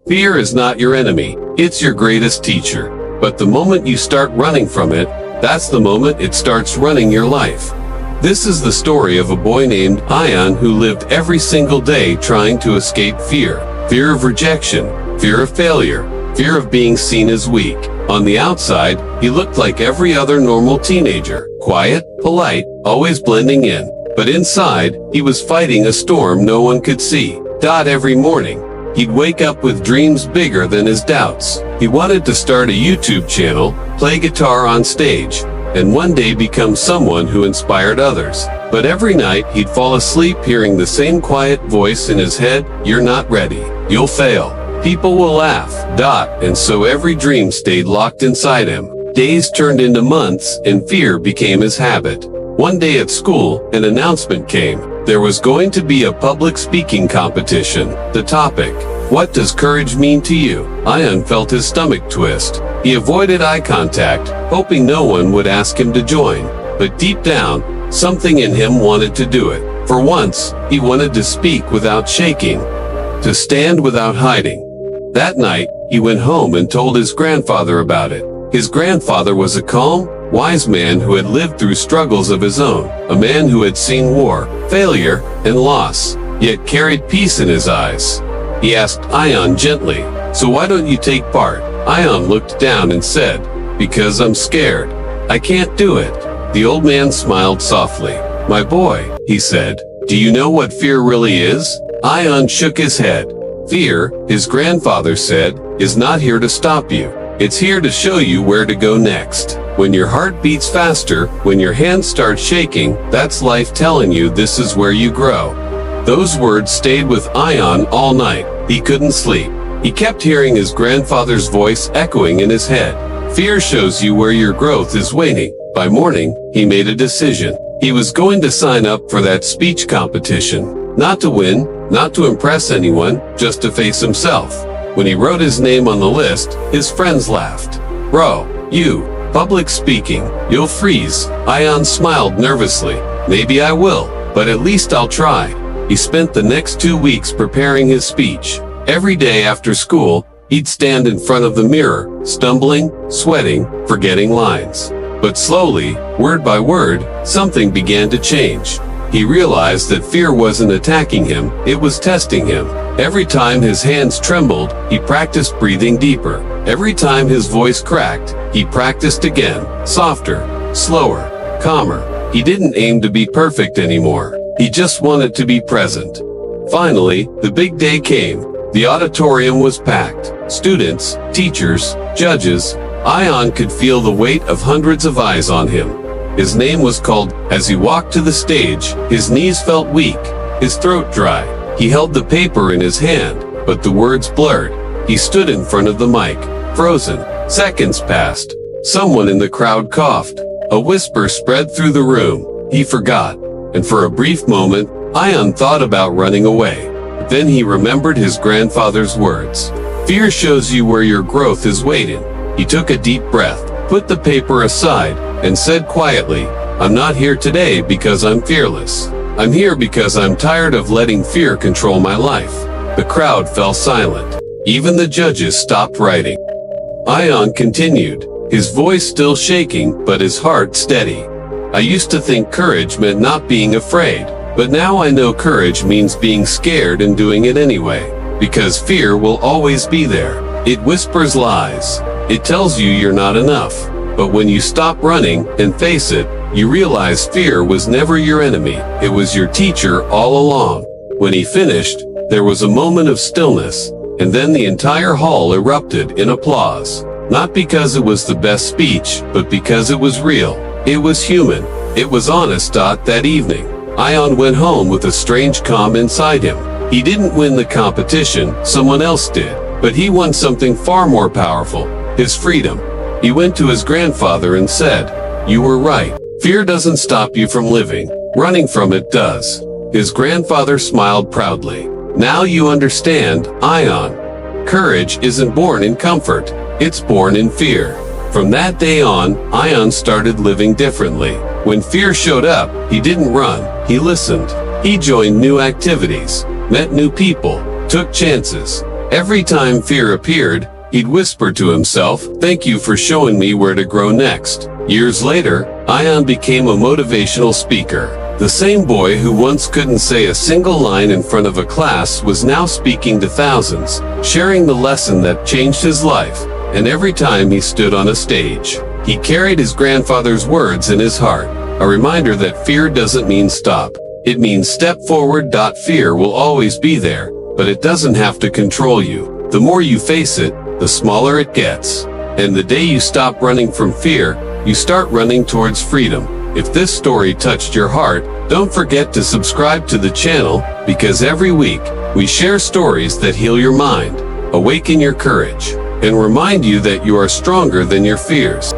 Fear is not your enemy, it's your greatest teacher. But the moment you start running from it, that's the moment it starts running your life. This is the story of a boy named Ion who lived every single day trying to escape fear. Fear of rejection, fear of failure, fear of being seen as weak. On the outside, he looked like every other normal teenager, quiet, polite, always blending in. But inside, he was fighting a storm no one could see. Every morning, he'd wake up with dreams bigger than his doubts. He wanted to start a YouTube channel, play guitar on stage, and one day become someone who inspired others. But every night, he'd fall asleep hearing the same quiet voice in his head, "You're not ready. You'll fail. People will laugh." And so every dream stayed locked inside him. Days turned into months, and fear became his habit. One day at school, an announcement came. There was going to be a public speaking competition. The topic: what does courage mean to you? Ion felt his stomach twist. He avoided eye contact, hoping no one would ask him to join. But deep down, something in him wanted to do it. For once, he wanted to speak without shaking, to stand without hiding. That night, he went home and told his grandfather about it. His grandfather was a calm, wise man who had lived through struggles of his own, a man who had seen war, failure, and loss, yet carried peace in his eyes. He asked Ion gently, "So why don't you take part?" Ion looked down and said, "Because I'm scared. I can't do it." The old man smiled softly. "My boy," he said, "do you know what fear really is?" Ion shook his head. "Fear," his grandfather said, "is not here to stop you. It's here to show you where to go next. When your heart beats faster, when your hands start shaking, that's life telling you this is where you grow." Those words stayed with Ion all night. He couldn't sleep. He kept hearing his grandfather's voice echoing in his head. Fear shows you where your growth is waiting. By morning, he made a decision. He was going to sign up for that speech competition. Not to win, not to impress anyone, just to face himself. When he wrote his name on the list, his friends laughed. "Bro, you, public speaking, you'll freeze." Ion smiled nervously. "Maybe I will, but at least I'll try." He spent the next 2 weeks preparing his speech. Every day after school, he'd stand in front of the mirror, stumbling, sweating, forgetting lines. But slowly, word by word, something began to change. He realized that fear wasn't attacking him, it was testing him. Every time his hands trembled, he practiced breathing deeper. Every time his voice cracked, he practiced again, softer, slower, calmer. He didn't aim to be perfect anymore. He just wanted to be present. Finally, the big day came. The auditorium was packed. Students, teachers, judges. Ion could feel the weight of hundreds of eyes on him. His name was called. As he walked to the stage, his knees felt weak, his throat dry. He held the paper in his hand, but the words blurred. He stood in front of the mic, frozen. Seconds passed. Someone in the crowd coughed. A whisper spread through the room. He forgot. And for a brief moment, Ion thought about running away. But then he remembered his grandfather's words. Fear shows you where your growth is waiting. He took a deep breath, put the paper aside, and said quietly, "I'm not here today because I'm fearless. I'm here because I'm tired of letting fear control my life." The crowd fell silent. Even the judges stopped writing. Ion continued, his voice still shaking, but his heart steady. "I used to think courage meant not being afraid, but now I know courage means being scared and doing it anyway. Because fear will always be there. It whispers lies. It tells you you're not enough. But when you stop running and face it, you realize fear was never your enemy. It was your teacher all along." When he finished, there was a moment of stillness, and then the entire hall erupted in applause. Not because it was the best speech, but because it was real. It was human. It was honest. That evening, Ion went home with a strange calm inside him. He didn't win the competition, someone else did. But he won something far more powerful, his freedom. He went to his grandfather and said, "You were right. Fear doesn't stop you from living. Running from it does." His grandfather smiled proudly. "Now you understand, Ion. Courage isn't born in comfort. It's born in fear." From that day on, Ion started living differently. When fear showed up, he didn't run, he listened. He joined new activities, met new people, took chances. Every time fear appeared, he'd whisper to himself, "Thank you for showing me where to grow next." Years later, Ian became a motivational speaker. The same boy who once couldn't say a single line in front of a class was now speaking to thousands, sharing the lesson that changed his life. And every time he stood on a stage, he carried his grandfather's words in his heart, a reminder that fear doesn't mean stop. It means step forward. Fear will always be there, but it doesn't have to control you. The more you face it, the smaller it gets. And the day you stop running from fear, you start running towards freedom. If this story touched your heart, don't forget to subscribe to the channel, because every week, we share stories that heal your mind, awaken your courage, and remind you that you are stronger than your fears.